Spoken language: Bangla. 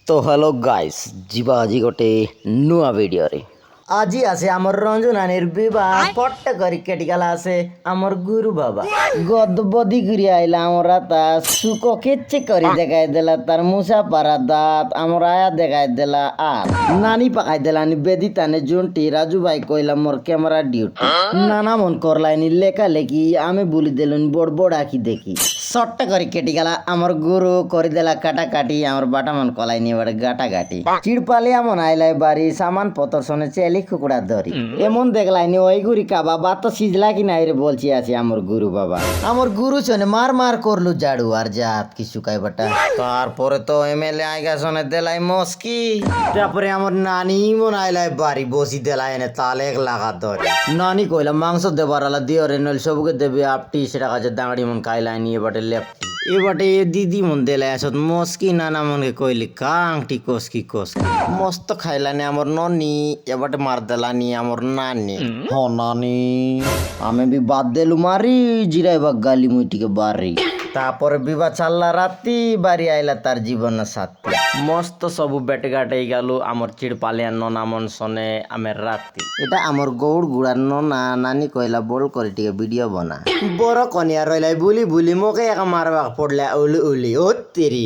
तो हेलो गाइस जीवा आजी गोटे नुआ वीडियो रे আজি আছে আমার রঞ্জনানির বিবাহ পট্ট করি কেটি গেলা আছে আমার গুরু বাবা গদবদি করি আইলা আমরা তা সুকো কেচ্ছে করি দেখাই দিলা তার মুসা পারা দাঁত আমার আয়া দেখাই দিলা আর নানি পাকাই দিলানি বেদি তানে জুনটি রাজু ভাই কইলা মোর ক্যামেরা ডিউটি নানা মন করলাইনি লেখা লেখি আমি বলি দিলুন বড় বড় আঁকি দেখি সট্ট করি কেটি গেলা আমার গুরু করে দিলা কাটা কাটি আমার বাটা মন কলাইনি এবার গাটা গাটি চিড়পালি এমন আইলাই বাড়ি সামান পতর শোনে চেলি কুকুড়া ধরি এমন দেখলাইনি ওই গুড়ি কাবা বাত তো সিজলা কি নাই রে বলছি আছি আমার গুরু বাবা আমার গুরু শোনে মার মার করলু জাড়ু আর জাত কি শুকাই বাটা তারপরে তো এমএলএ আইগা শোনে দেলাই মস্কি তারপরে আমার নানি মন আইলাই বাড়ি বসি দেলাই এনে তালে লাগা ধরে নানি কইলা মাংস দেবার আলা দিও রে নইল সবকে দেবে আপটি সেটা কাছে দাঁড়ি মন খাইলাইনি এবারে লেপটি এবারে দিদি মন দেলাই আসত মস্কি নানা মনকে কইলি কাংটি কসকি কসকি মস্ত খাইলানি আমার ননি এবারে মার দেলানি আমার নানি হ নানি আমি বি বাদ দেলু মারি জিরাই বাগ গালি মুইটিকে বাড়ি তারপরে বিবাহ চাল্লা রাতি বাড়ি আইলা তার জীবন সাথী মস্ত সবু বেটে গাটে গেল আমার চিড়পালিয়ার ননা মন শোনে আমের রাতি এটা আমার গৌড় গুড়ার ননা নানি কইলা বল করে টিকে ভিডিও বনা বড় কনিয়া রইলাই বুলি বুলি মোকে একা মারবা পড়লে উলি উলি ও তেরি